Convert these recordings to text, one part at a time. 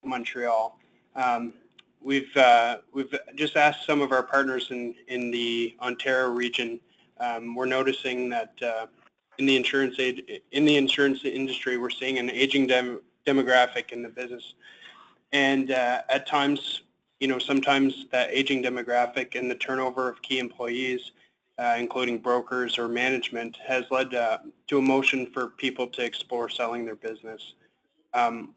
Montreal. We've just asked some of our partners in the Ontario region. We're noticing that in the insurance industry, we're seeing an aging demographic in the business, and at times, sometimes that aging demographic and the turnover of key employees, including brokers or management, has led to a motion for people to explore selling their business.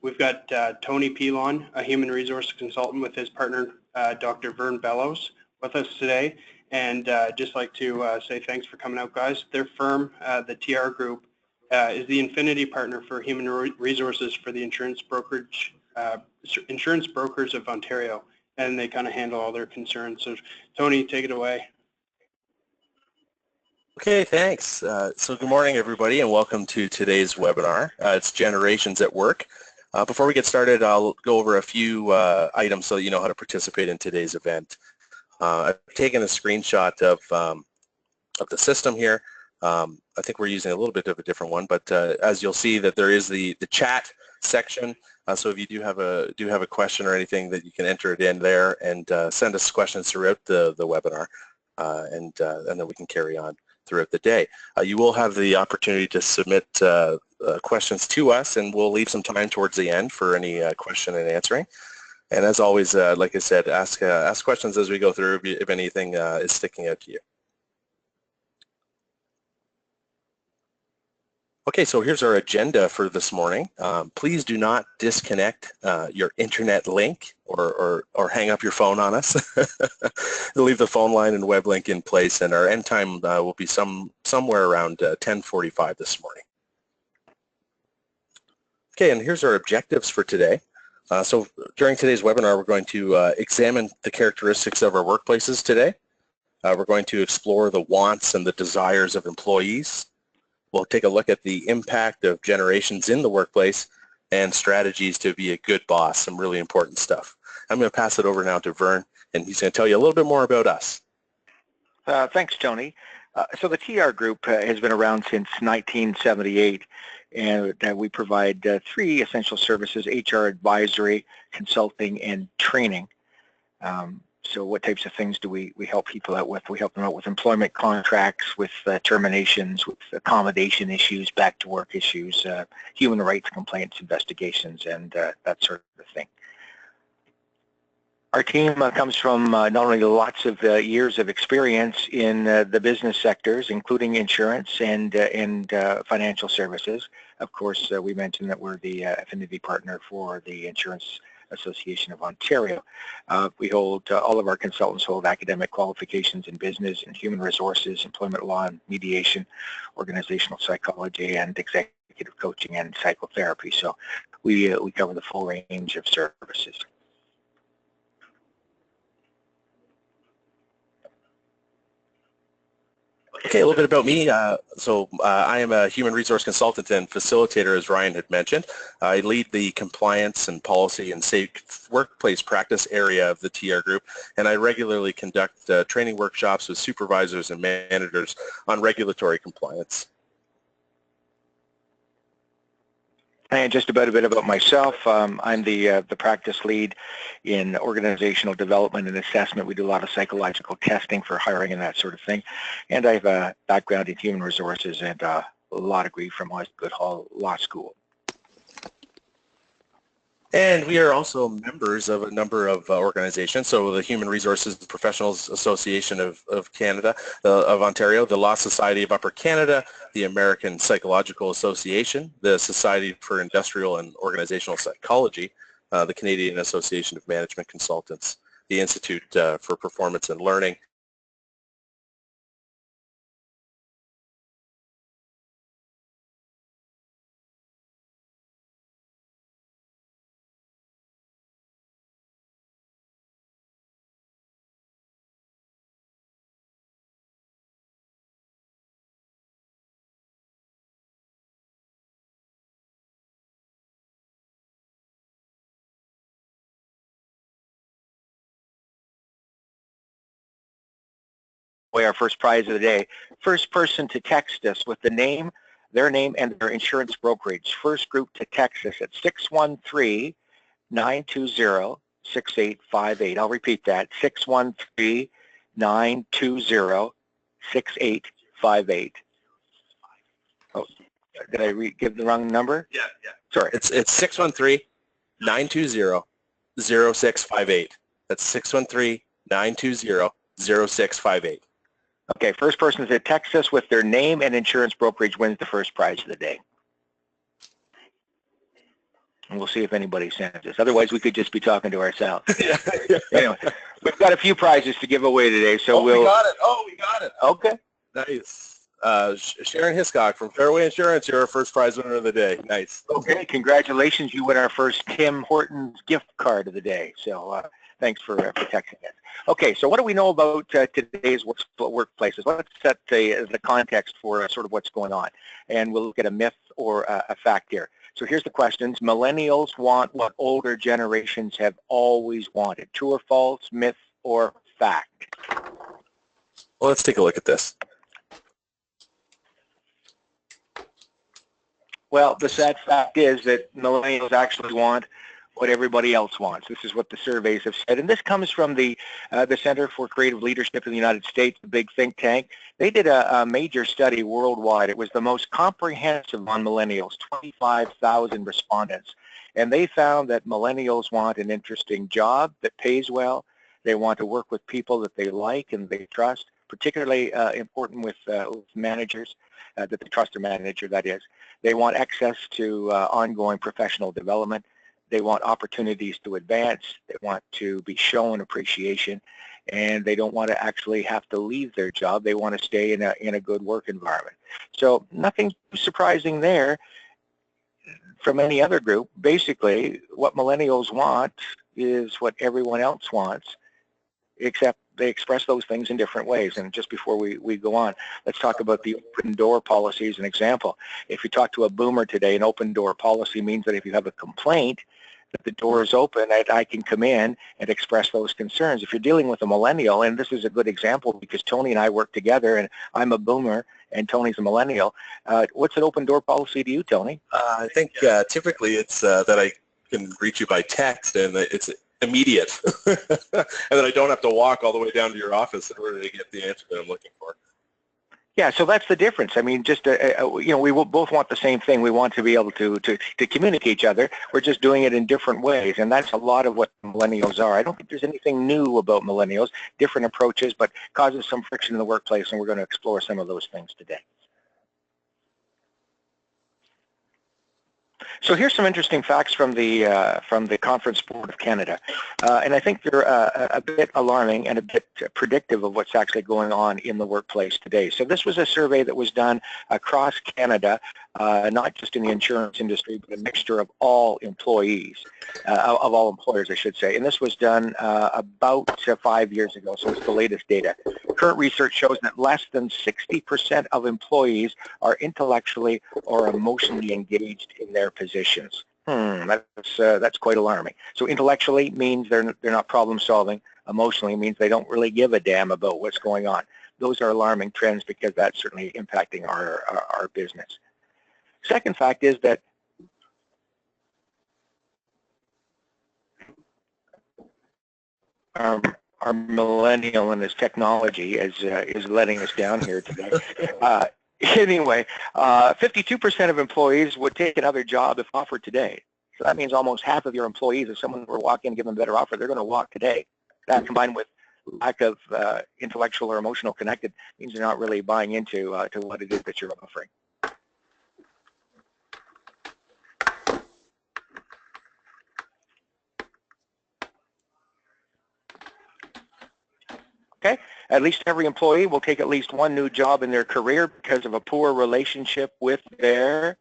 We've got Tony Pilon, a human resource consultant, with his partner, Dr. Vern Bellows, with us today. And just like to say thanks for coming out, guys. Their firm, the TR Group, is the Infinity partner for human resources for the insurance brokers of Ontario, and they kind of handle all their concerns. So, Tony, take it away. Okay, thanks. So good morning, everybody, and welcome to today's webinar. It's Generations at Work. Before we get started, I'll go over a few items so that you know how to participate in today's event. I've taken a screenshot of the system here. I think we're using a little bit of a different one, but as you'll see that there is the chat section. So if you do have a question or anything, that you can enter it in there and send us questions throughout the webinar, and then we can carry on throughout the day. You will have the opportunity to submit questions to us, and we'll leave some time towards the end for any question and answering. And as always, like I said, ask questions as we go through if anything is sticking out to you. Okay, so here's our agenda for this morning. Please do not disconnect your internet link or hang up your phone on us. Leave the phone line and web link in place, and our end time will be somewhere around 10:45 this morning. Okay, and here's our objectives for today. So during today's webinar, we're going to examine the characteristics of our workplaces today. We're going to explore the wants and the desires of employees. We'll take a look at the impact of generations in the workplace and strategies to be a good boss, some really important stuff. I'm going to pass it over now to Vern, and he's going to tell you a little bit more about us. Thanks, Tony. So the TR Group has been around since 1978, and we provide three essential services: HR advisory, consulting, and training. So what types of things do we help people out with? We help them out with employment contracts, with terminations, with accommodation issues, back to work issues, human rights complaints, investigations, and that sort of thing. Our team comes from not only lots of years of experience in the business sectors, including insurance and financial services. Of course, we mentioned that we're the affinity partner for the Insurance Association of Ontario. We hold, all of our consultants hold academic qualifications in business and human resources, employment law and mediation, organizational psychology, and executive coaching and psychotherapy. So we cover the full range of services. Okay, a little bit about me. I am a human resource consultant and facilitator, as Ryan had mentioned. I lead the compliance and policy and safe workplace practice area of the TR Group, and I regularly conduct training workshops with supervisors and managers on regulatory compliance. And just a bit about myself. I'm the practice lead in organizational development and assessment. We do a lot of psychological testing for hiring and that sort of thing. And I have a background in human resources and a law degree from Osgoode Hall Law School. And we are also members of a number of organizations. So the Human Resources Professionals Association of Canada, of Ontario, the Law Society of Upper Canada, the American Psychological Association, the Society for Industrial and Organizational Psychology, the Canadian Association of Management Consultants, the Institute for Performance and Learning, Our first prize of the day. First person to text us with the name, their name, and their insurance brokerage. First group to text us at 613-920-6858. I'll repeat that, 613-920-6858. Oh, did I give the wrong number? Yeah. Sorry. It's 613-920-0658. That's 613-920-0658. Okay, first person that texts us with their name and insurance brokerage wins the first prize of the day. And we'll see if anybody sends us. Otherwise, we could just be talking to ourselves. Anyway, we've got a few prizes to give away today, so we got it. We got it. Okay. Nice. Sharon Hiscock from Fairway Insurance, you're our first prize winner of the day. Nice. Okay, congratulations. You win our first Tim Hortons gift card of the day. So thanks for texting us. Okay, so what do we know about today's workplaces? Let's set the context for sort of what's going on. And we'll look at a myth or a fact here. So here's the questions. Millennials want what older generations have always wanted. True or false, myth or fact? Well, let's take a look at this. Well, the sad fact is that millennials actually want what everybody else wants. This is what the surveys have said. And this comes from the Center for Creative Leadership in the United States, the big think tank. They did a major study worldwide. It was the most comprehensive on millennials, 25,000 respondents. And they found that millennials want an interesting job that pays well. They want to work with people that they like and they trust, particularly important with managers, that they trust their manager, that is. They want access to ongoing professional development. They want opportunities to advance. They want to be shown appreciation, and they don't want to actually have to leave their job. They want to stay in a good work environment. So nothing surprising there from any other group. Basically, what millennials want is what everyone else wants, except they express those things in different ways. And just before we go on, let's talk about the open door policy as an example. If you talk to a boomer today, an open door policy means that if you have a complaint, that the door is open, that I can come in and express those concerns. If you're dealing with a millennial, and this is a good example because Tony and I work together, and I'm a boomer and Tony's a millennial. What's an open door policy to you, Tony? I think typically it's that I can reach you by text, and it's immediate, and that I don't have to walk all the way down to your office in order to get the answer that I'm looking for. Yeah, so that's the difference. I mean, just we will both want the same thing. We want to be able to communicate each other. We're just doing it in different ways, and that's a lot of what millennials are. I don't think there's anything new about millennials, different approaches, but causes some friction in the workplace, and we're going to explore some of those things today. So here's some interesting facts from the Conference Board of Canada, and I think they're a bit alarming and a bit predictive of what's actually going on in the workplace today. So this was a survey that was done across Canada, not just in the insurance industry, but a mixture of all employees, of all employers, I should say. And this was done about 5 years ago, so it's the latest data. Current research shows that less than 60% of employees are intellectually or emotionally engaged in their positions. That's quite alarming. So intellectually means they're not problem solving. Emotionally means they don't really give a damn about what's going on. Those are alarming trends because that's certainly impacting our business. Second fact is that our millennial and his technology is letting us down here today. Anyway, 52% of employees would take another job if offered today. So that means almost half of your employees, if someone were to walk in and give them a better offer, they're going to walk today. That combined with lack of intellectual or emotional connected means they're not really buying into to what it is that you're offering. Okay, at least every employee will take at least one new job in their career because of a poor relationship with their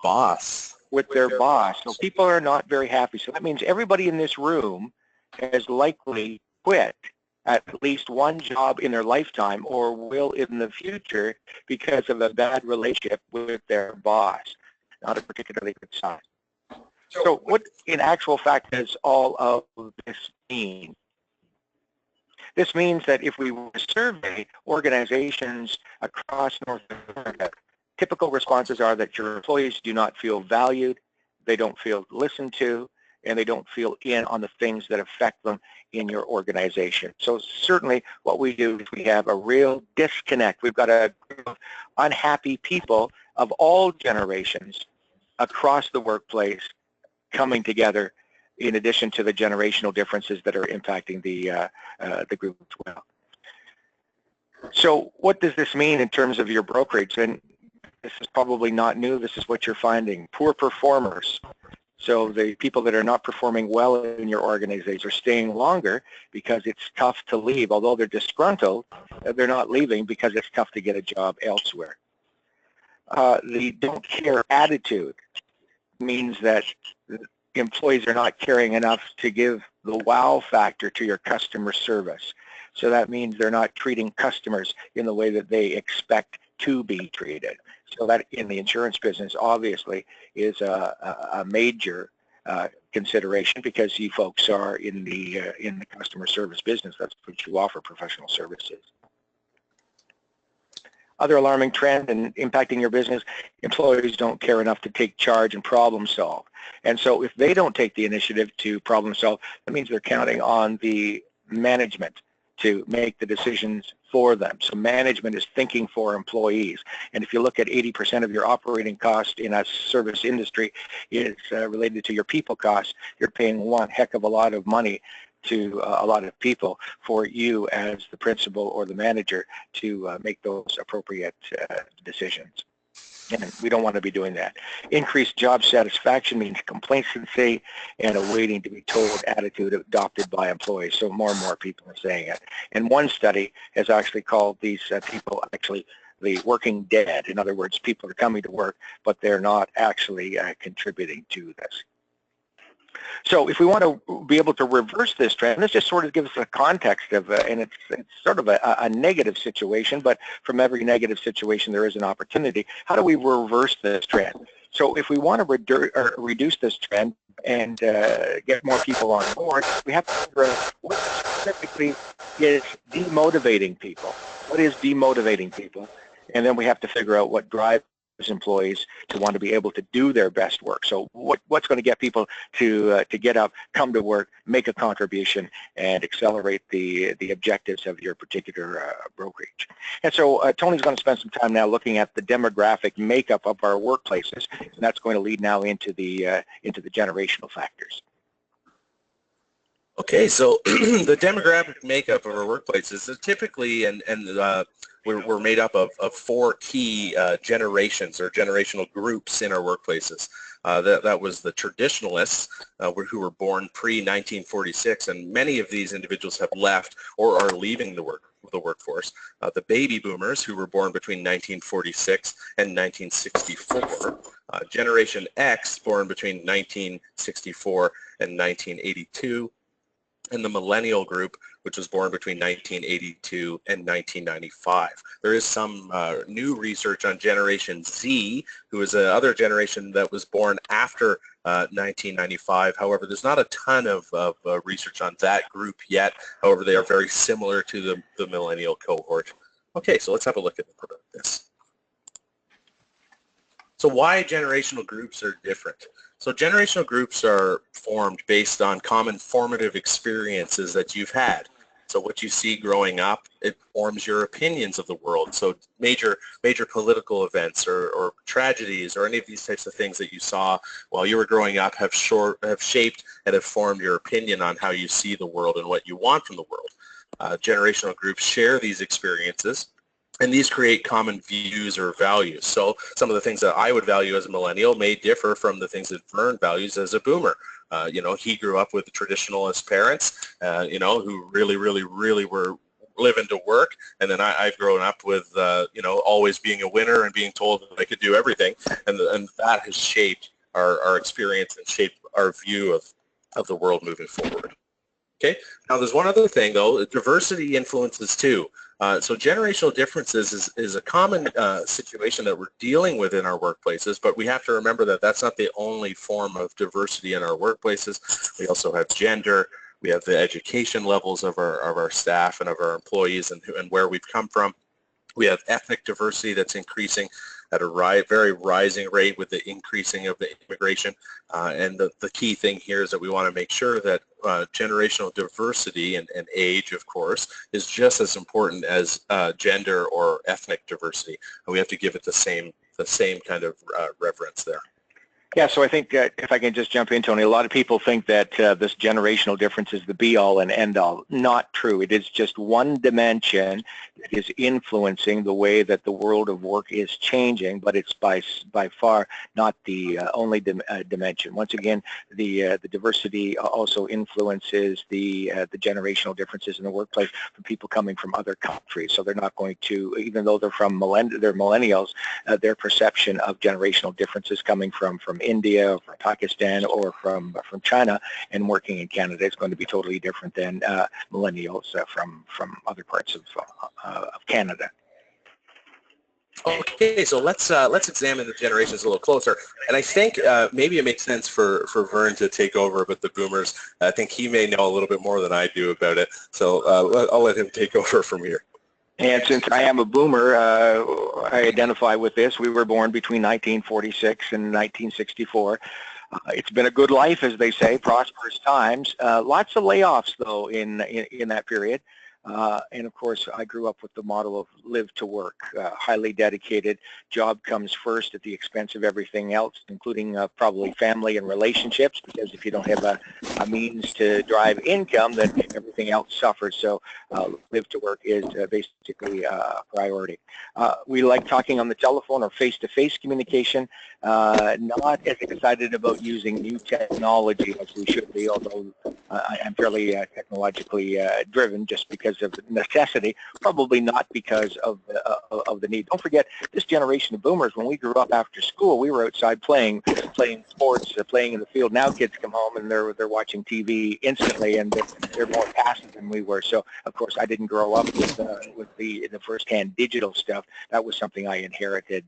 boss. With their boss. So people are not very happy. So that means everybody in this room has likely quit at least one job in their lifetime or will in the future because of a bad relationship with their boss. Not a particularly good sign. So what in actual fact does all of this mean? This means that if we were to survey organizations across North America, typical responses are that your employees do not feel valued, they don't feel listened to, and they don't feel in on the things that affect them in your organization. So certainly what we do is we have a real disconnect. We've got a group of unhappy people of all generations across the workplace coming together, in addition to the generational differences that are impacting the group as well. So what does this mean in terms of your brokerage? And this is probably not new. This is what you're finding. Poor performers. So the people that are not performing well in your organization are staying longer because it's tough to leave. Although they're disgruntled, they're not leaving because it's tough to get a job elsewhere. The don't care attitude means that employees are not caring enough to give the wow factor to your customer service. So that means they're not treating customers in the way that they expect to be treated. So that in the insurance business obviously is a major consideration, because you folks are in the customer service business. That's what you offer, professional services. Other alarming trend and impacting your business: employees don't care enough to take charge and problem solve. And so if they don't take the initiative to problem solve, that means they're counting on the management to make the decisions for them. So management is thinking for employees. And if you look at 80% of your operating cost in a service industry is related to your people costs, you're paying one heck of a lot of money to a lot of people for you as the principal or the manager to make those appropriate decisions. And we don't want to be doing that. Increased job satisfaction means complacency and a waiting to be told attitude adopted by employees. So more and more people are saying it. And one study has actually called these people actually the working dead. In other words, people are coming to work, but they're not actually contributing to this. So if we want to be able to reverse this trend, this just sort of gives us a context of, and it's sort of a negative situation, but from every negative situation there is an opportunity. How do we reverse this trend? So if we want to reduce this trend and get more people on board, we have to figure out what specifically is demotivating people. What is demotivating people? And then we have to figure out what drives employees to want to be able to do their best work. So what's going to get people to get up, come to work, make a contribution, and accelerate the objectives of your particular brokerage. And so Tony's going to spend some time now looking at the demographic makeup of our workplaces, and that's going to lead now into the generational factors. Okay, so the demographic makeup of our workplaces is typically, we're made up of four key generations or generational groups in our workplaces. That was the traditionalists who were born pre-1946, and many of these individuals have left or are leaving the workforce. The baby boomers, who were born between 1946 and 1964. Generation X, born between 1964 and 1982. And the millennial group, which was born between 1982 and 1995. There is some new research on Generation Z, who is another generation that was born after 1995. However, there's not a ton of research on that group yet. However, they are very similar to the millennial cohort. Okay, so let's have a look at this. So why generational groups are different? So generational groups are formed based on common formative experiences that you've had. So what you see growing up, it forms your opinions of the world. So major political events or tragedies or any of these types of things that you saw while you were growing up have shaped and have formed your opinion on how you see the world and what you want from the world. Generational groups share these experiences, and these create common views or values. So some of the things that I would value as a millennial may differ from the things that Vern values as a boomer. He grew up with traditionalist parents, who really were living to work. And then I've grown up with, always being a winner and being told that I could do everything. And that has shaped our experience and shaped our view of the world moving forward. Okay. Now, there's one other thing, though. Diversity influences, too. So generational differences is a common situation that we're dealing with in our workplaces, but we have to remember that that's not the only form of diversity in our workplaces. We also have gender. We have the education levels of our staff and of our employees and where we've come from. We have ethnic diversity that's increasing. at a very rising rate with the increasing of the immigration. And the key thing here is that we want to make sure that generational diversity and age, of course, is just as important as gender or ethnic diversity. And we have to give it the same kind of reverence there. Yeah, so I think if I can just jump in, Tony, a lot of people think that this generational difference is the be-all and end-all. Not true. It is just one dimension that is influencing the way that the world of work is changing, but it's by far not the only dimension. Once again, the diversity also influences the generational differences in the workplace for people coming from other countries. So they're not going to, even though they're they're millennials, their perception of generational differences coming from India, or from Pakistan, or from China, and working in Canada is going to be totally different than millennials from other parts of Canada. Okay, so let's examine the generations a little closer, and I think maybe it makes sense for Vern to take over about the boomers. I think he may know a little bit more than I do about it, so I'll let him take over from here. And since I am a boomer, I identify with this. We were born between 1946 and 1964. It's been a good life, as they say, prosperous times. Lots of layoffs, though, in that period. And of course, I grew up with the model of live to work, highly dedicated. Job comes first at the expense of everything else, including probably family and relationships, because if you don't have a means to drive income, then everything else suffers. So live to work is basically a priority. We like talking on the telephone or face-to-face communication, not as excited about using new technology as we should be, although I'm fairly technologically driven just because of necessity, probably not because of the need. Don't forget, this generation of boomers, when we grew up after school, we were outside playing sports, playing in the field. Now kids come home and they're watching TV instantly, and they're more passive than we were. So, of course, I didn't grow up with the first-hand digital stuff. That was something I inherited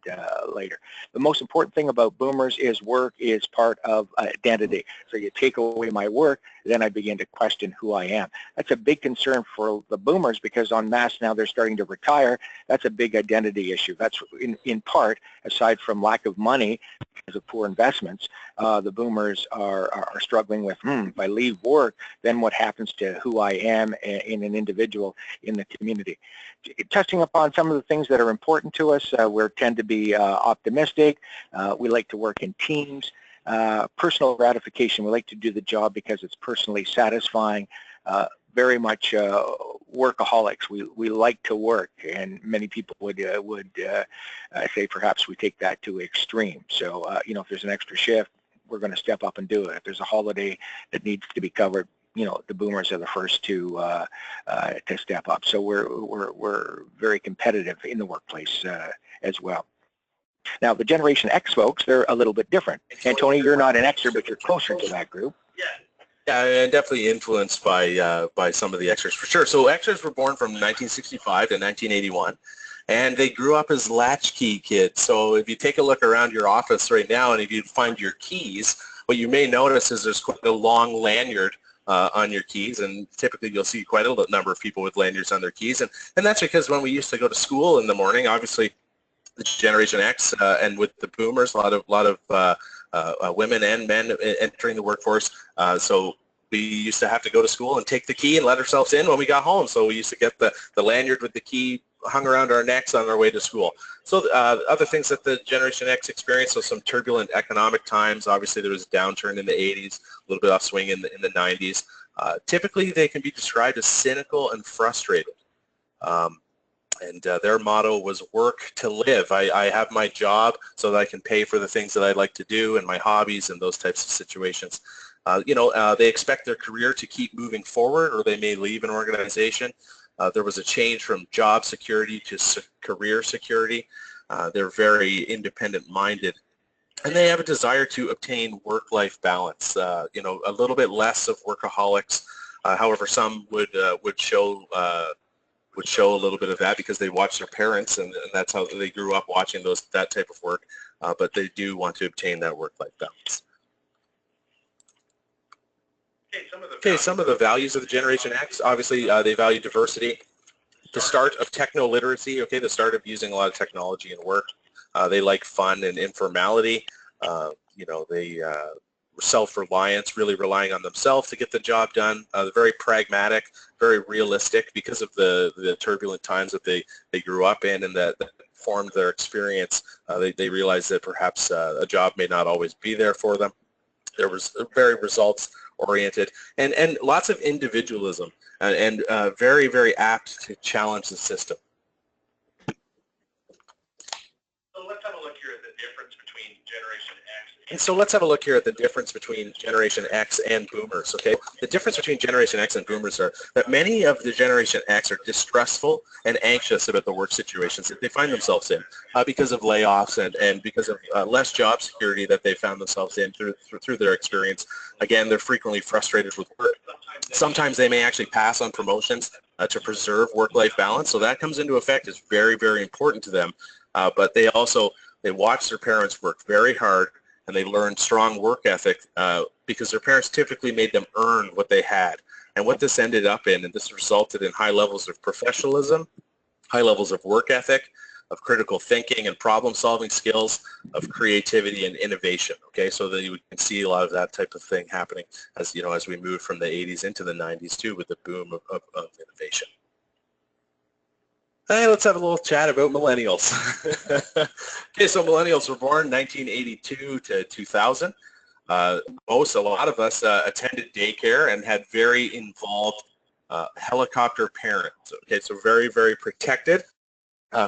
later. The most important thing about boomers is work is part of identity. So you take away my work, then I begin to question who I am. That's a big concern for the boomers, because en masse now they're starting to retire. That's a big identity issue. That's in part, aside from lack of money because of poor investments, the boomers are struggling with, if I leave work, then what happens to who I am in an individual in the community? Touching upon some of the things that are important to us, we tend to be optimistic. We like to work in teams. Personal gratification. We like to do the job because it's personally satisfying. Very much workaholics. We like to work, and many people would say perhaps we take that to extreme. So if there's an extra shift, we're going to step up and do it. If there's a holiday that needs to be covered, the boomers are the first to step up. So we're very competitive in the workplace as well. Now, the Generation X folks, they're a little bit different. And Tony, you're not an Xer, but you're closer to that group. Yeah, and definitely influenced by some of the Xers for sure. So Xers were born from 1965 to 1981, and they grew up as latchkey kids. So if you take a look around your office right now, and if you find your keys, what you may notice is there's quite a long lanyard on your keys, and typically you'll see quite a number of people with lanyards on their keys, and that's because when we used to go to school in the morning, obviously the Generation X and with the boomers, a lot of women and men entering the workforce. So we used to have to go to school and take the key and let ourselves in when we got home. So we used to get the lanyard with the key hung around our necks on our way to school. So other things that the Generation X experienced was some turbulent economic times. Obviously, there was a downturn in the 80s, a little bit upswing in the 90s. Typically, they can be described as cynical and frustrated. And their motto was work to live. I have my job so that I can pay for the things that I like to do and my hobbies and those types of situations. They expect their career to keep moving forward, or they may leave an organization. There was a change from job security to career security. They're very independent-minded, and they have a desire to obtain work-life balance. A little bit less of workaholics. However, some would show a little bit of that because they watch their parents, and that's how they grew up watching that type of work. But they do want to obtain that work-life balance. Okay, some of the values of the Generation X, obviously they value diversity, the start of techno-literacy, the start of using a lot of technology in work, They like fun and informality. They self-reliance, really relying on themselves to get the job done. They're very pragmatic, very realistic because of the turbulent times that they grew up in and that formed their experience. They realized that perhaps a job may not always be there for them. There was very results-oriented and lots of individualism and very, very apt to challenge the system. So let's have a look here at the difference between Generation X. And so let's have a look here at the difference between Generation X and Boomers, okay? The difference between Generation X and Boomers are that many of the Generation X are distrustful and anxious about the work situations that they find themselves in because of layoffs and because of less job security that they found themselves in through their experience. Again, they're frequently frustrated with work. Sometimes they may actually pass on promotions to preserve work-life balance, so that comes into effect. It's very, very important to them. But they watch their parents work very hard, and they learn strong work ethic because their parents typically made them earn what they had. And what this ended up in, and this resulted in high levels of professionalism, high levels of work ethic, of critical thinking and problem-solving skills, of creativity and innovation. Okay, so that you can see a lot of that type of thing happening as we move from the 80s into the 90s too, with the boom of innovation. Hey, let's have a little chat about millennials. Okay, so millennials were born 1982 to 2000. A lot of us attended daycare and had very involved helicopter parents. Okay, so very, very protected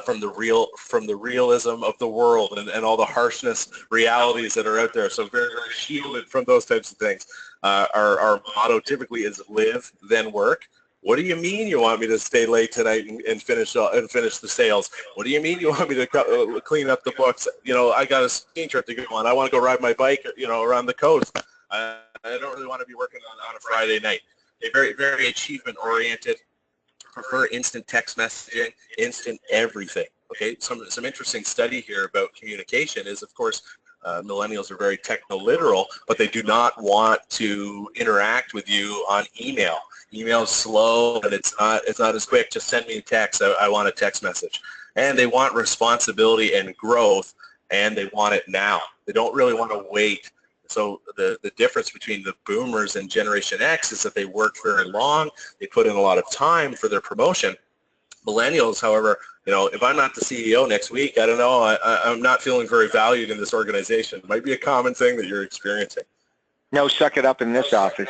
from the realism of the world and all the harshness realities that are out there. So very, very shielded from those types of things. Our motto typically is live, then work. What do you mean you want me to stay late tonight and finish the sales? What do you mean you want me to clean up the books? I got a skiing trip to go on. I want to go ride my bike, around the coast. I don't really want to be working on a Friday night. They're very, very achievement-oriented, prefer instant text messaging, instant everything. Okay, some interesting study here about communication is, of course, millennials are very techno-literal, but they do not want to interact with you on email. Email's slow and it's not as quick. Just send me a text. I want a text message. And they want responsibility and growth, and they want it now. They don't really want to wait. So the difference between the Boomers and Generation X is that they work very long. They put in a lot of time for their promotion. Millennials, however, if I'm not the CEO next week, I don't know, I'm not feeling very valued in this organization. It might be a common thing that you're experiencing. No, suck it up in this office.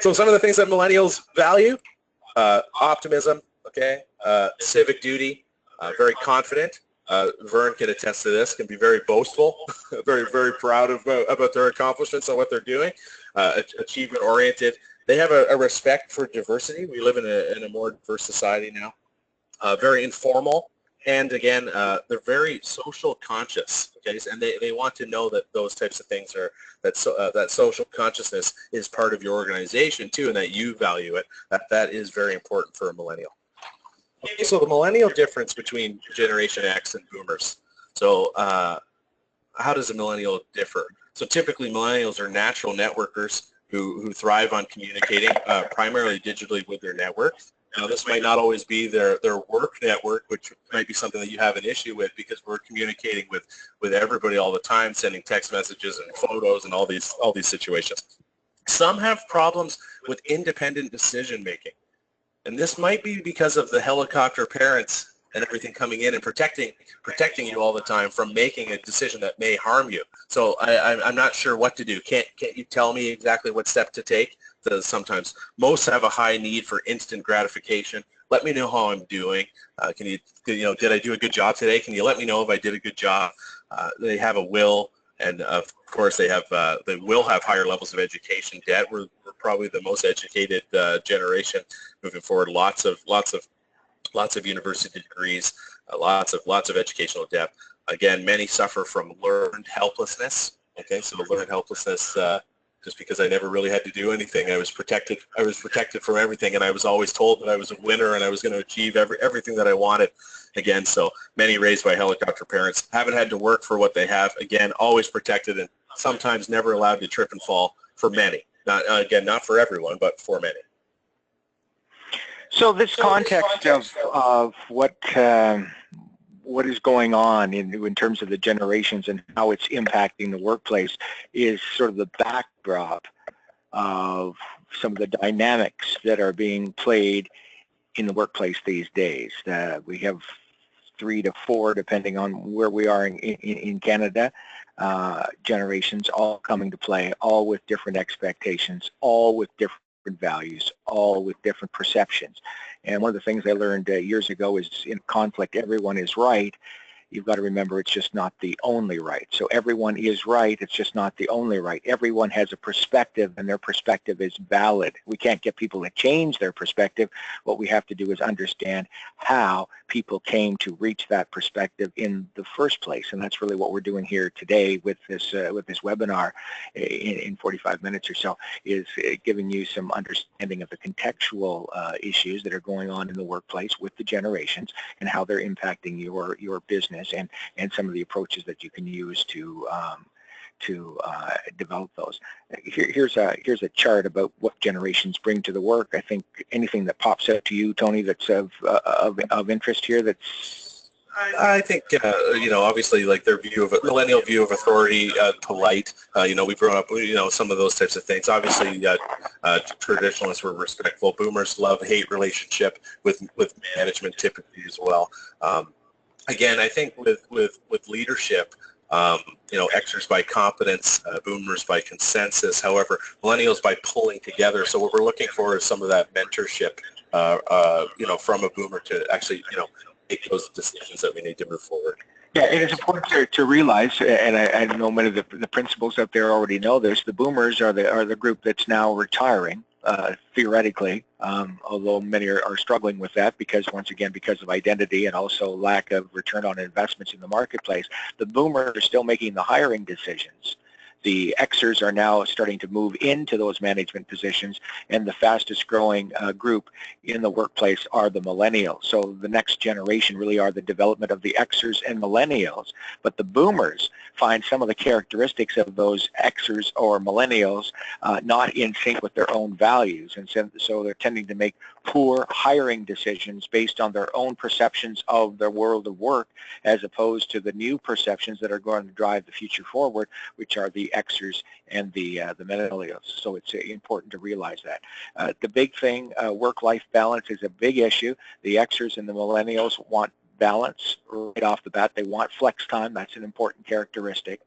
So some of the things that millennials value, optimism, okay, civic duty, very confident. Vern can attest to this, can be very boastful, very, very proud about their accomplishments and what they're doing, achievement-oriented. They have a respect for diversity. We live in a more diverse society now. Very informal, and again, they're very social conscious. Okay, and they want to know that those types of things that social consciousness is part of your organization too, and that you value it. That is very important for a millennial. Okay, so the millennial difference between Generation X and Boomers. So how does a millennial differ? So typically millennials are natural networkers who thrive on communicating primarily digitally with their network. Now this might not always be their work network, which might be something that you have an issue with because we're communicating with everybody all the time, sending text messages and photos and all these situations. Some have problems with independent decision making. And this might be because of the helicopter parents and everything coming in and protecting you all the time from making a decision that may harm you. So I'm not sure what to do. Can't you tell me exactly what step to take? Sometimes most have a high need for instant gratification. Let me know how I'm doing. Did I do a good job today? Can you let me know if I did a good job? They have a will, and of course they will have higher levels of education debt. We're probably the most educated generation moving forward. Lots of university degrees, lots of educational depth. Again, many suffer from learned helplessness. Okay, so learned helplessness just because I never really had to do anything. I was protected from everything, and I was always told that I was a winner and I was going to achieve everything that I wanted. Again, so many raised by helicopter parents haven't had to work for what they have. Again, always protected and sometimes never allowed to trip and fall for many. Not for everyone, but for many. So this context of what is going on in terms of the generations and how it's impacting the workplace is sort of the backdrop of some of the dynamics that are being played in the workplace these days. We have 3 to 4, depending on where we are in Canada, generations all coming to play, all with different expectations, all with different values, all with different perceptions. And one of the things I learned years ago is in conflict, everyone is right. You've got to remember it's just not the only right. So everyone is right, it's just not the only right. Everyone has a perspective and their perspective is valid. We can't get people to change their perspective. What we have to do is understand how people came to reach that perspective in the first place. And that's really what we're doing here today with this webinar in 45 minutes or so, is giving you some understanding of the contextual issues that are going on in the workplace with the generations and how they're impacting your business and some of the approaches that you can use to develop those. Here's a chart about what generations bring to the work. I think anything that pops out to you, Tony, that's of interest here. I think obviously, like their millennial view of authority, polite. We've grown up, some of those types of things. Obviously, traditionalists were respectful. Boomers love-hate relationship with management typically as well. Again, I think with leadership, Xers by competence, boomers by consensus, however, millennials by pulling together. So what we're looking for is some of that mentorship, from a boomer to actually, make those decisions that we need to move forward. Yeah, it is important to realize, and I know many of the principals out there already know this, the boomers are the group that's now retiring, theoretically, although many are struggling with that because of identity and also lack of return on investments in the marketplace. The boomers are still making the hiring decisions. The Xers are now starting to move into those management positions, and the fastest growing group in the workplace are the millennials. So the next generation really are the development of the Xers and millennials, but the boomers find some of the characteristics of those Xers or millennials not in sync with their own values, and so they're tending to make poor hiring decisions based on their own perceptions of their world of work, as opposed to the new perceptions that are going to drive the future forward, which are the Xers and the millennials. So it's important to realize that. The big thing, work-life balance, is a big issue. The Xers and the millennials want balance right off the bat. They want flex time. That's an important characteristic.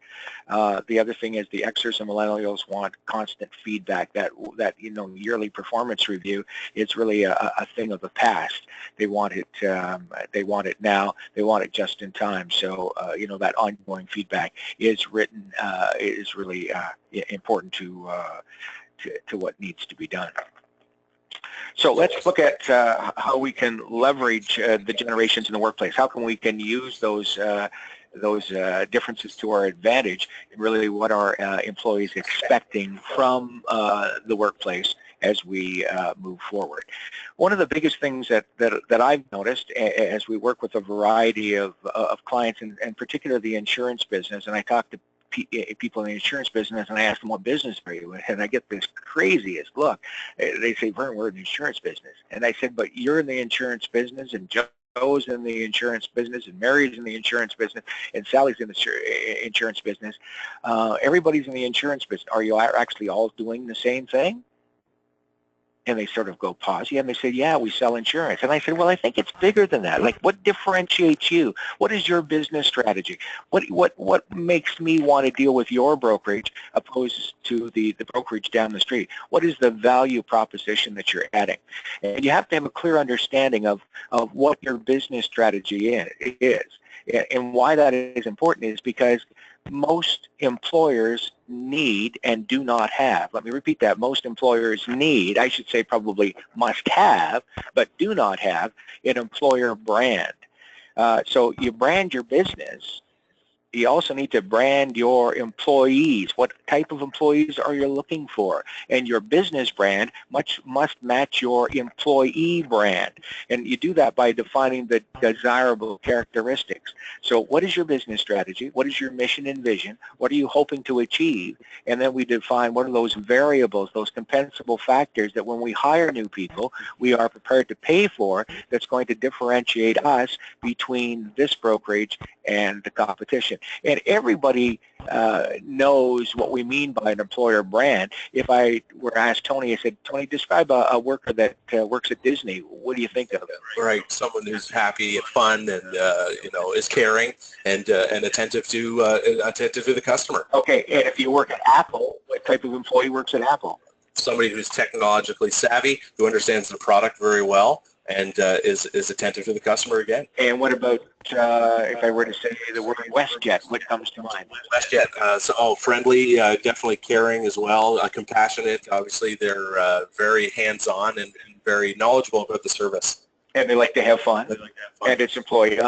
The other thing is the Xers and millennials want constant feedback. That yearly performance review is really a thing of the past. They want it. They want it now. They want it just in time. So that ongoing feedback is really important to what needs to be done. So let's look at how we can leverage the generations in the workplace. How can we use those differences to our advantage, and really what are employees expecting from the workplace as we move forward. One of the biggest things that I've noticed as we work with a variety of clients, and particularly the insurance business, and I talk to people in the insurance business, and I ask them, what business are you in? And I get this craziest look. They say, Vern, we're in the insurance business. And I said, but you're in the insurance business, and Joe's in the insurance business, and Mary's in the insurance business, and Sally's in the insurance business. Everybody's in the insurance business. Are you actually all doing the same thing? And they sort of go, pause. Yeah, and they say, yeah, we sell insurance. And I said, well, I think it's bigger than that. Like, what differentiates you? What is your business strategy? What makes me want to deal with your brokerage opposed to the brokerage down the street? What is the value proposition that you're adding? And you have to have a clear understanding of what your business strategy is. And why that is important is because most employers need and do not have, let me repeat that, most employers need, I should say probably must have, but do not have an employer brand. So you brand your business you also need to brand your employees. What type of employees are you looking for? And your business brand must match your employee brand. And you do that by defining the desirable characteristics. So what is your business strategy? What is your mission and vision? What are you hoping to achieve? And then we define what are those variables, those compensable factors that when we hire new people, we are prepared to pay for, that's going to differentiate us between this brokerage and the competition. And everybody knows what we mean by an employer brand. If I were to ask Tony, I said, Tony, describe a worker that works at Disney. What do you think of? Right, someone who's happy and fun and is caring and attentive to the customer. Okay, and if you work at Apple, what type of employee works at Apple? Somebody who's technologically savvy, who understands the product very well, and is attentive to the customer again. And what about if I were to say the word WestJet? What comes to mind? WestJet, friendly, definitely caring as well, compassionate. Obviously, they're very hands-on and very knowledgeable about the service. And they like to have fun. And it's employee.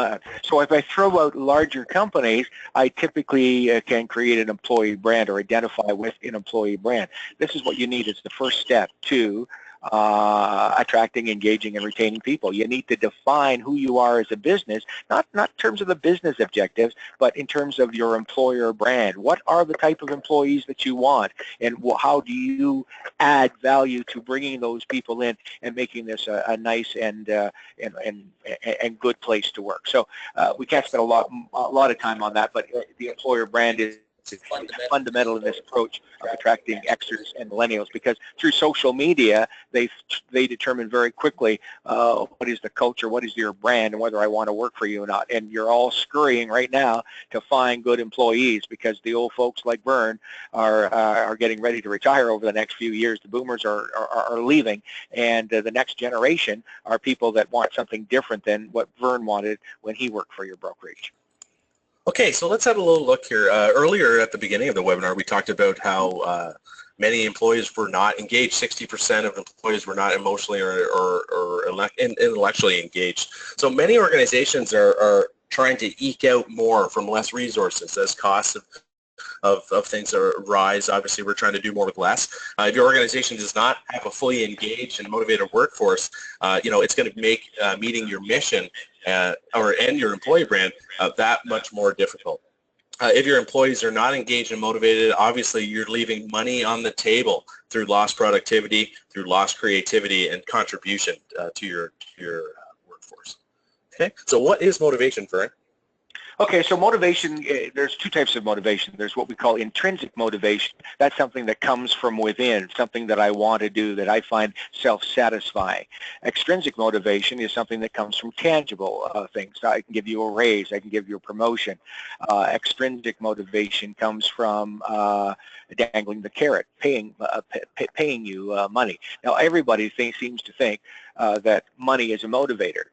So if I throw out larger companies, I typically can create an employee brand or identify with an employee brand. This is what you need. It's the first step to attracting, engaging, and retaining people. You need to define who you are as a business, not in terms of the business objectives, but in terms of your employer brand. What are the type of employees that you want, and how do you add value to bringing those people in and making this a nice and good place to work? So we can't spend a lot of time on that, but the employer brand is fundamental in this approach of attracting Xers and millennials, because through social media they determine very quickly what is the culture, what is your brand, and whether I want to work for you or not. And you're all scurrying right now to find good employees, because the old folks like Vern are getting ready to retire over the next few years. The boomers are leaving, and the next generation are people that want something different than what Vern wanted when he worked for your brokerage. Okay, so let's have a little look here. Earlier at the beginning of the webinar, we talked about how many employees were not engaged. 60% of employees were not emotionally or intellectually engaged. So many organizations are trying to eke out more from less resources as costs of things rise. Obviously, we're trying to do more with less. If your organization does not have a fully engaged and motivated workforce, it's going to make meeting your mission and your employee brand that much more difficult. If your employees are not engaged and motivated, obviously you're leaving money on the table through lost productivity, through lost creativity and contribution to your workforce. Okay, so what is motivation, Vern? Okay, so motivation, there's two types of motivation. There's what we call intrinsic motivation. That's something that comes from within, something that I want to do, that I find self-satisfying. Extrinsic motivation is something that comes from tangible things. I can give you a raise, I can give you a promotion. Extrinsic motivation comes from dangling the carrot, paying you money. Now, everybody seems to think that money is a motivator.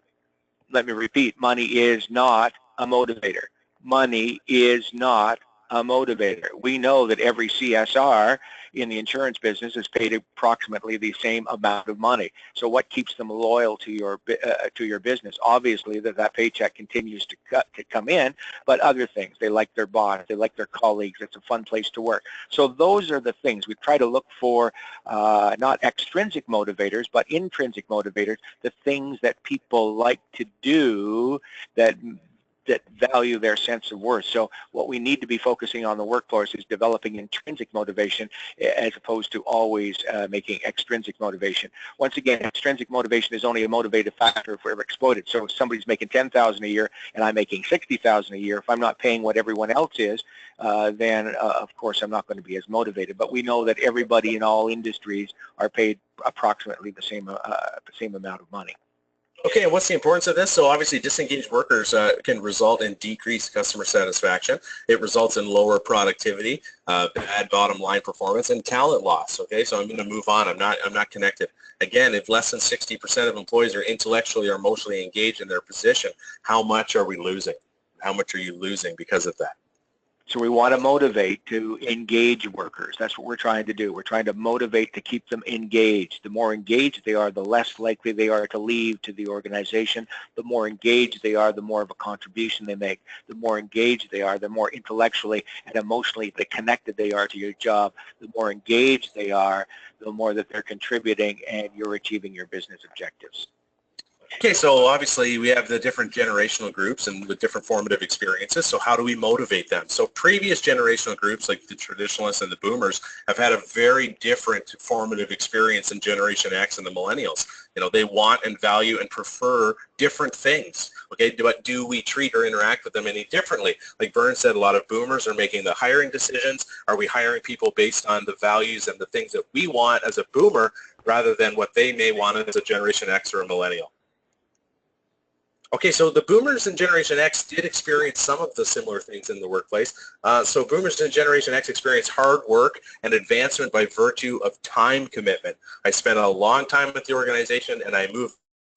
Let me repeat, money is not a motivator. Money is not a motivator. We know that every CSR in the insurance business is paid approximately the same amount of money. So what keeps them loyal to your business? Obviously, that paycheck continues to come in, but other things. They like their boss. They like their colleagues. It's a fun place to work. So those are the things. We try to look for not extrinsic motivators, but intrinsic motivators, the things that people like to do that value their sense of worth. So what we need to be focusing on the workforce is developing intrinsic motivation as opposed to always making extrinsic motivation. Once again, extrinsic motivation is only a motivated factor if we're exploited. So if somebody's making $10,000 a year and I'm making $60,000 a year, if I'm not paying what everyone else is, then of course I'm not going to be as motivated. But we know that everybody in all industries are paid approximately the same amount of money. Okay, and what's the importance of this? So obviously disengaged workers can result in decreased customer satisfaction. It results in lower productivity, bad bottom line performance, and talent loss. Okay, so I'm going to move on. I'm not connected. Again, if less than 60% of employees are intellectually or emotionally engaged in their position, how much are we losing? How much are you losing because of that? So we want to motivate to engage workers. That's what we're trying to do. We're trying to motivate to keep them engaged. The more engaged they are, the less likely they are to leave to the organization. The more engaged they are, the more of a contribution they make. The more engaged they are, the more intellectually and emotionally connected they are to your job. The more engaged they are, the more that they're contributing and you're achieving your business objectives. Okay, so obviously we have the different generational groups and with different formative experiences, so how do we motivate them? So previous generational groups like the traditionalists and the boomers have had a very different formative experience than Generation X and the millennials. You know, they want and value and prefer different things. Okay, but do we treat or interact with them any differently? Like Vern said, a lot of boomers are making the hiring decisions. Are we hiring people based on the values and the things that we want as a boomer rather than what they may want as a Generation X or a millennial? Okay, so the boomers and Generation X did experience some of the similar things in the workplace. So boomers and Generation X experienced hard work and advancement by virtue of time commitment. I spent a long time at the organization and I moved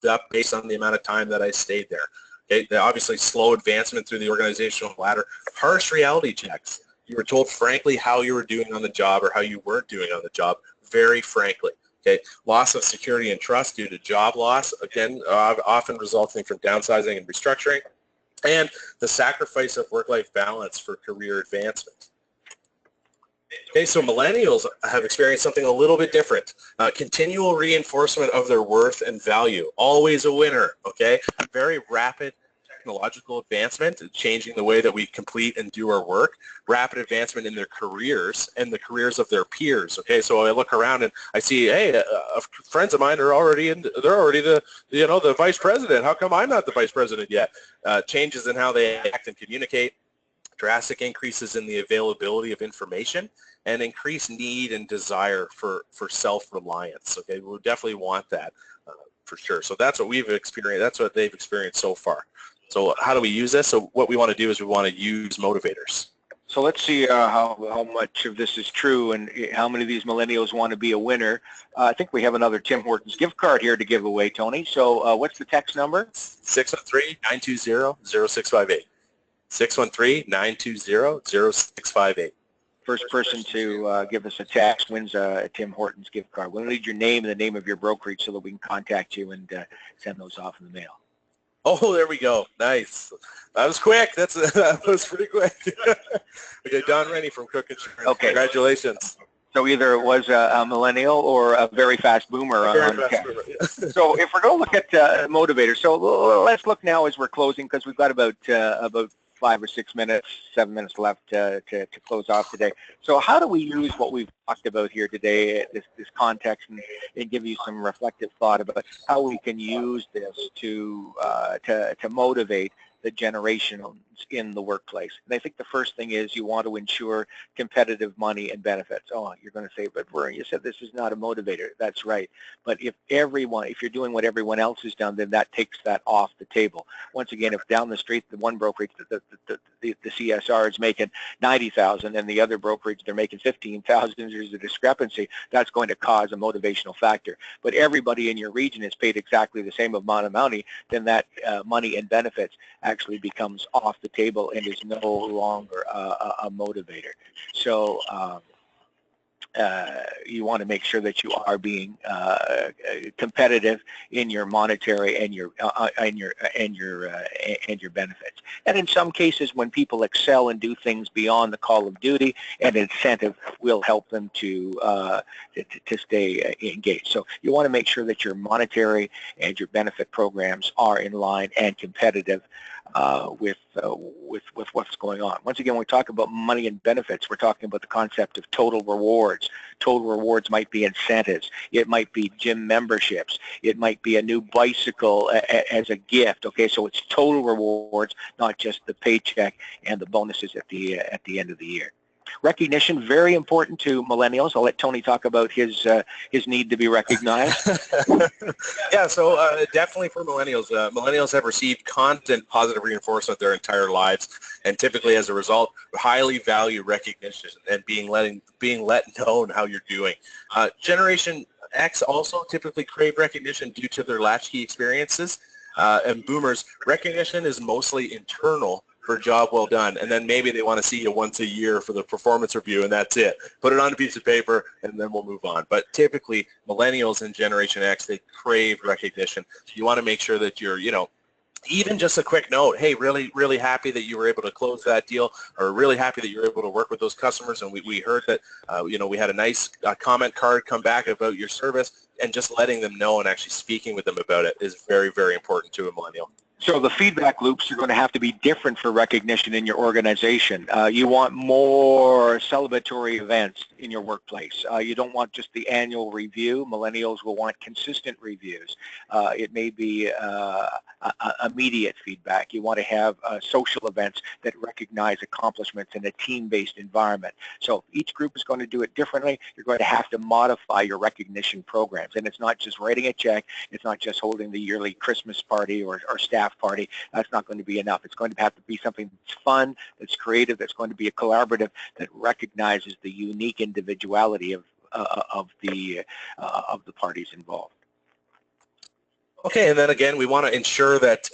up based on the amount of time that I stayed there. Okay, the obviously slow advancement through the organizational ladder, harsh reality checks. You were told frankly how you were doing on the job or how you weren't doing on the job, very frankly. Okay, loss of security and trust due to job loss, again, often resulting from downsizing and restructuring, and the sacrifice of work-life balance for career advancement. Okay, so millennials have experienced something a little bit different. Continual reinforcement of their worth and value, always a winner, okay? Very rapid technological advancement, changing the way that we complete and do our work, rapid advancement in their careers and the careers of their peers. Okay, so I look around and I see, hey, friends of mine are already they're already the vice president. How come I'm not the vice president yet? Changes in how they act and communicate, drastic increases in the availability of information, and increased need and desire for self-reliance. Okay, we definitely want that for sure. So that's what we've experienced. That's what they've experienced so far. So how do we use this? So what we want to do is we want to use motivators. So let's see how much of this is true and how many of these millennials want to be a winner. I think we have another Tim Hortons gift card here to give away, Tony. So what's the text number? 613-920-0658. 613-920-0658. First person to give us a text wins a Tim Hortons gift card. We'll need your name and the name of your brokerage so that we can contact you and send those off in the mail. Oh, there we go. Nice. That was quick. That was pretty quick. Okay, Don Rennie from Cook Insurance. Okay. Congratulations. So either it was a millennial or a very fast boomer. So if we're going to look at motivators, so let's look now as we're closing because we've got about 5 or 6 minutes, 7 minutes left to close off today. So how do we use what we've talked about here today, this context, and give you some reflective thought about how we can use this to motivate the generations in the workplace? And I think the first thing is you want to ensure competitive money and benefits. Oh, you're going to say, but Vern, you said this is not a motivator. That's right. But if you're doing what everyone else has done, then that takes that off the table. Once again, if down the street, the one brokerage, the CSR is making $90,000 and the other brokerage, they're making $15,000, there's a discrepancy, that's going to cause a motivational factor. But everybody in your region is paid exactly the same amount of money, then that money and benefits actually becomes off the table and is no longer a motivator. So you want to make sure that you are being competitive in your monetary and your benefits. And in some cases, when people excel and do things beyond the call of duty, an incentive will help them to stay engaged. So you want to make sure that your monetary and your benefit programs are in line and competitive with what's going on. Once again, when we talk about money and benefits, we're talking about the concept of total rewards. Total rewards might be incentives. It might be gym memberships. It might be a new bicycle as a gift. Okay, so it's total rewards, not just the paycheck and the bonuses at the end of the year. Recognition, very important to millennials. I'll let Tony talk about his need to be recognized. Yeah, so definitely for millennials. Millennials have received constant positive reinforcement their entire lives, and typically as a result, highly value recognition and being let known how you're doing. Generation X also typically crave recognition due to their latchkey experiences, and boomers, recognition is mostly internal for a job well done, and then maybe they want to see you once a year for the performance review, and that's it. Put it on a piece of paper, and then we'll move on. But typically, millennials and Generation X, they crave recognition. You want to make sure that you're, even just a quick note, hey, really, really happy that you were able to close that deal, or really happy that you were able to work with those customers, and we heard that, we had a nice comment card come back about your service, and just letting them know and actually speaking with them about it is very, very important to a millennial. So the feedback loops are going to have to be different for recognition in your organization. You want more celebratory events in your workplace. You don't want just the annual review. Millennials will want consistent reviews. It may be immediate feedback. You want to have social events that recognize accomplishments in a team-based environment. So each group is going to do it differently. You're going to have to modify your recognition programs. And it's not just writing a check. It's not just holding the yearly Christmas party or staff party. That's not going to be enough. It's going to have to be something that's fun, that's creative, that's going to be a collaborative, that recognizes the unique individuality of the parties involved. Okay, and then again, we want to ensure that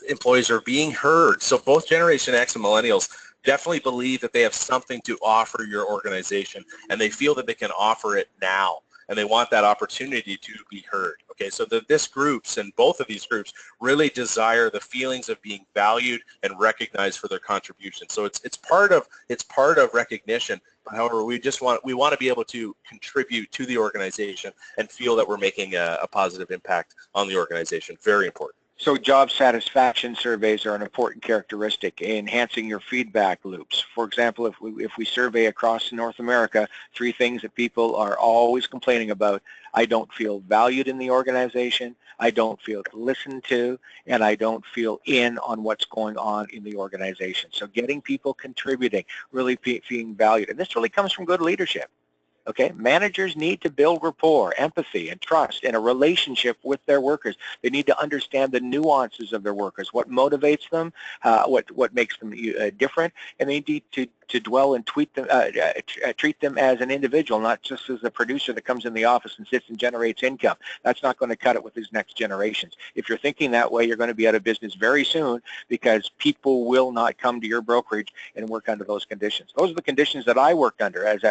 employees are being heard. So both Generation X and Millennials definitely believe that they have something to offer your organization, and they feel that they can offer it now, and they want that opportunity to be heard. Okay, so this groups and both of these groups really desire the feelings of being valued and recognized for their contribution. So it's part of recognition. However, we want to be able to contribute to the organization and feel that we're making a positive impact on the organization. Very important. So job satisfaction surveys are an important characteristic in enhancing your feedback loops. For example, if we survey across North America, 3 things that people are always complaining about: I don't feel valued in the organization, I don't feel listened to, and I don't feel in on what's going on in the organization. So getting people contributing, really being valued. And this really comes from good leadership. Okay, managers need to build rapport, empathy, and trust in a relationship with their workers. They need to understand the nuances of their workers, what motivates them, what makes them different, and they need to dwell and treat them as an individual, not just as a producer that comes in the office and sits and generates income. That's not going to cut it with these next generations. If you're thinking that way, you're going to be out of business very soon, because people will not come to your brokerage and work under those conditions. Those are the conditions that I worked under as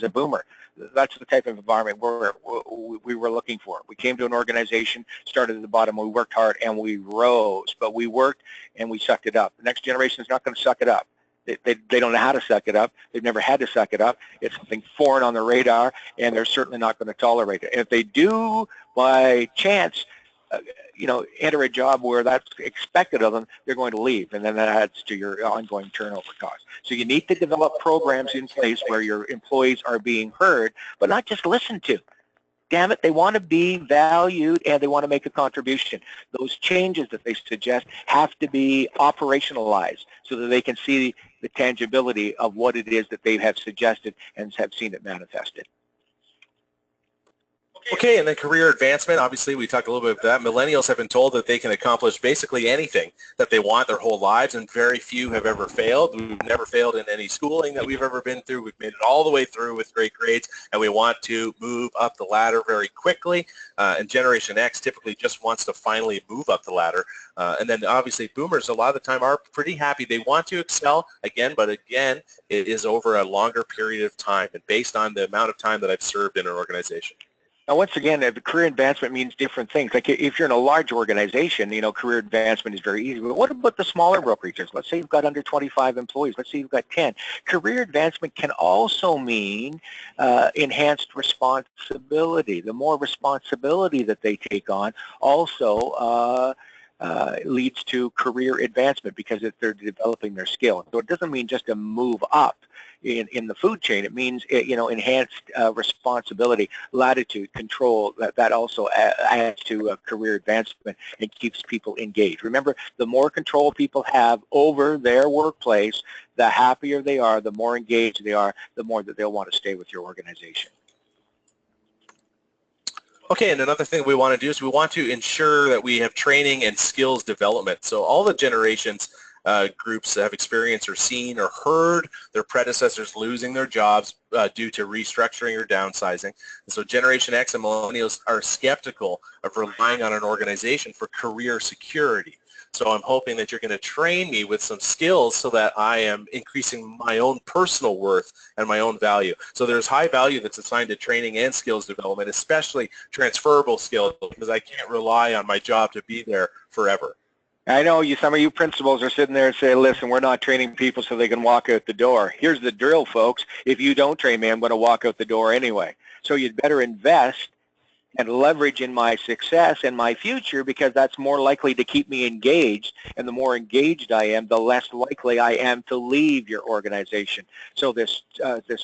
a boomer. That's the type of environment we were looking for. We came to an organization, started at the bottom, we worked hard, and we rose. But we worked and we sucked it up. The next generation is not going to suck it up. They don't know how to suck it up. They've never had to suck it up. It's something foreign on the radar, and they're certainly not going to tolerate it. And if they do, by chance, enter a job where that's expected of them, they're going to leave, and then that adds to your ongoing turnover costs. So you need to develop programs in place where your employees are being heard, but not just listened to. Damn it, they want to be valued and they want to make a contribution. Those changes that they suggest have to be operationalized so that they can see the tangibility of what it is that they have suggested and have seen it manifested. Okay, and then career advancement, obviously we talked a little bit about that. Millennials have been told that they can accomplish basically anything that they want their whole lives, and very few have ever failed. We've never failed in any schooling that we've ever been through. We've made it all the way through with great grades, and we want to move up the ladder very quickly. And Generation X typically just wants to finally move up the ladder. And then obviously boomers a lot of the time are pretty happy. They want to excel again, but again, it is over a longer period of time and based on the amount of time that I've served in an organization. Now, once again, the career advancement means different things. Like if you're in a large organization, career advancement is very easy. But what about the smaller brokerages? Let's say you've got under 25 employees. Let's say you've got 10. Career advancement can also mean enhanced responsibility. The more responsibility that they take on also leads to career advancement because they're developing their skill. So it doesn't mean just a move up in the food chain. It means enhanced responsibility, latitude, control. That also adds to career advancement and keeps people engaged. Remember, the more control people have over their workplace, the happier they are, the more engaged they are, the more that they'll want to stay with your organization. Okay, and another thing we want to do is we want to ensure that we have training and skills development. So all the generations groups have experienced or seen or heard their predecessors losing their jobs due to restructuring or downsizing. And so Generation X and Millennials are skeptical of relying on an organization for career security. So I'm hoping that you're going to train me with some skills so that I am increasing my own personal worth and my own value. So there's high value that's assigned to training and skills development, especially transferable skills, because I can't rely on my job to be there forever. I know some of you principals are sitting there and say, listen, we're not training people so they can walk out the door. Here's the drill, folks. If you don't train me, I'm going to walk out the door anyway. So you'd better invest and leverage in my success and my future, because that's more likely to keep me engaged. And the more engaged I am, the less likely I am to leave your organization. So this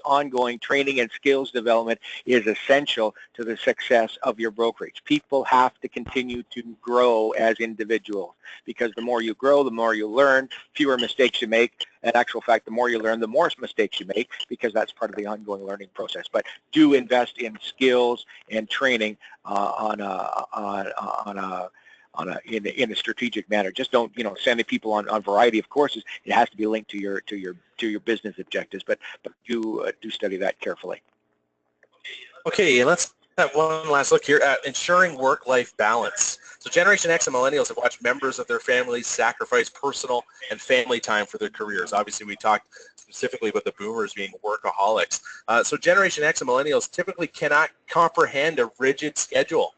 ongoing training and skills development is essential to the success of your brokerage. People have to continue to grow as individuals, because the more you grow, the more you learn, fewer mistakes you make. In actual fact, the more you learn, the more mistakes you make, because that's part of the ongoing learning process. But do invest in skills and training in a strategic manner. Just don't send people on a variety of courses. It has to be linked to your business objectives. But do study that carefully. Okay, let's have one last look here at ensuring work-life balance. So Generation X and millennials have watched members of their families sacrifice personal and family time for their careers. Obviously, we talked specifically about the boomers being workaholics. So Generation X and millennials typically cannot comprehend a rigid schedule.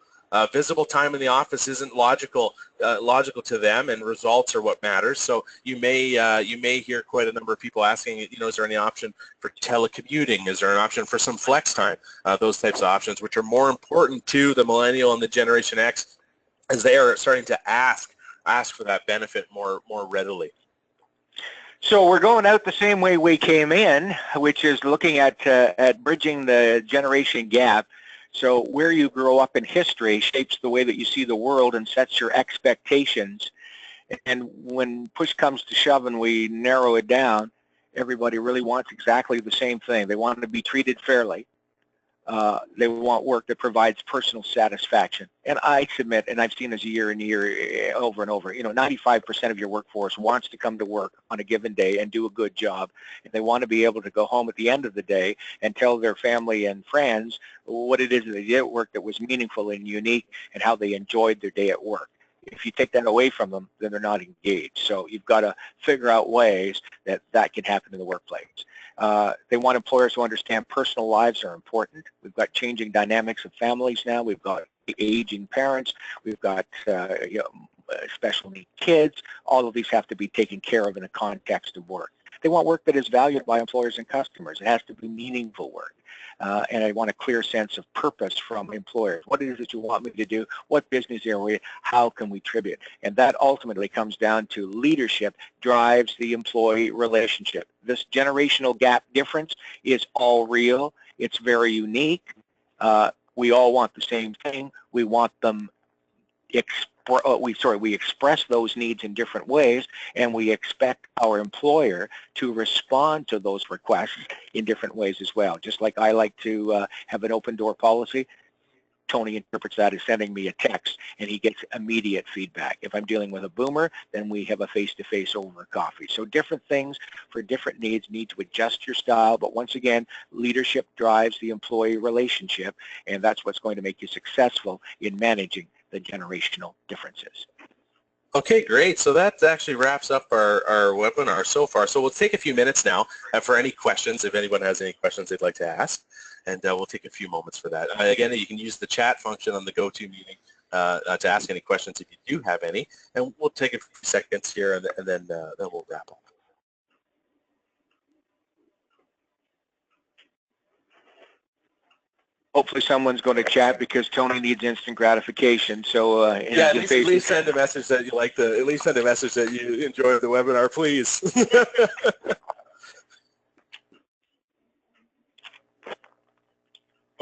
Visible time in the office isn't logical to them, and results are what matters. So you may hear quite a number of people asking, is there any option for telecommuting? Is there an option for some flex time? Those types of options, which are more important to the millennial and the Generation X, as they are starting to ask for that benefit more readily. So we're going out the same way we came in, which is looking at bridging the generation gap. So where you grow up in history shapes the way that you see the world and sets your expectations. And when push comes to shove and we narrow it down, everybody really wants exactly the same thing. They want to be treated fairly. They want work that provides personal satisfaction. And I submit, and I've seen this year and year over and over, 95% of your workforce wants to come to work on a given day and do a good job. And they want to be able to go home at the end of the day and tell their family and friends what it is that they did at work that was meaningful and unique, and how they enjoyed their day at work. If you take that away from them, then they're not engaged. So you've got to figure out ways that can happen in the workplace. They want employers to understand personal lives are important. We've got changing dynamics of families now. We've got aging parents. We've got special need kids. All of these have to be taken care of in the context of work. They want work that is valued by employers and customers. It has to be meaningful work. And I want a clear sense of purpose from employers. What is it you want me to do? What business area? How can we contribute? And that ultimately comes down to leadership drives the employee relationship. This generational gap difference is all real. It's very unique. We all want the same thing. We want them we express those needs in different ways, and we expect our employer to respond to those requests in different ways as well. Just like I like to have an open door policy, Tony interprets that as sending me a text, and he gets immediate feedback. If I'm dealing with a boomer, then we have a face-to-face over coffee. So different things for different needs need to adjust your style, but once again, leadership drives the employee relationship, and that's what's going to make you successful in managing the generational differences. Okay, great. So that actually wraps up our webinar so far. So we'll take a few minutes now for any questions, if anyone has any questions they'd like to ask, and we'll take a few moments for that. Again, you can use the chat function on the GoToMeeting to ask any questions if you do have any, and we'll take a few seconds here, and then we'll wrap up. Hopefully someone's going to chat, because Tony needs instant gratification. So yeah, at least send a message that you like at least send a message that you enjoy the webinar, please.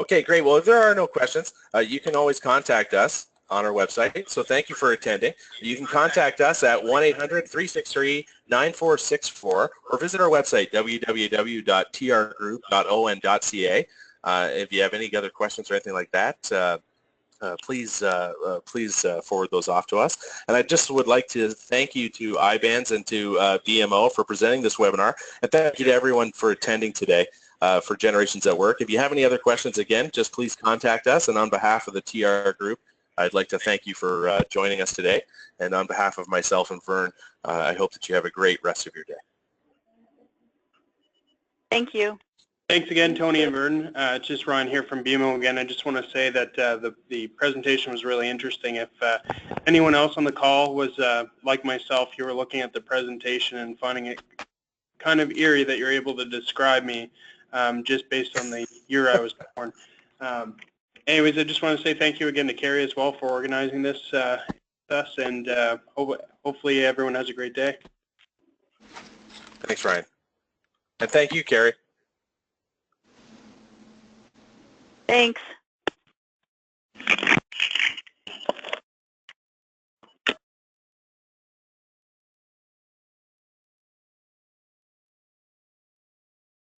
Okay, great. Well, if there are no questions, you can always contact us on our website. So thank you for attending. You can contact us at 1-800-363-9464 or visit our website, www.trgroup.on.ca. If you have any other questions or anything like that, please forward those off to us. And I just would like to thank you to IBANS and to BMO for presenting this webinar, and thank you to everyone for attending today for Generations at Work. If you have any other questions, again, just please contact us, and on behalf of the TR Group, I'd like to thank you for joining us today. And on behalf of myself and Vern, I hope that you have a great rest of your day. Thank you. Thanks again, Tony and Vern. It's just Ryan here from BMO again. I just want to say that the presentation was really interesting. If anyone else on the call was like myself, you were looking at the presentation and finding it kind of eerie that you're able to describe me just based on the year I was born. Anyways, I just want to say thank you again to Carrie as well for organizing this with us, and hopefully everyone has a great day. Thanks, Ryan. And thank you, Carrie. Thanks.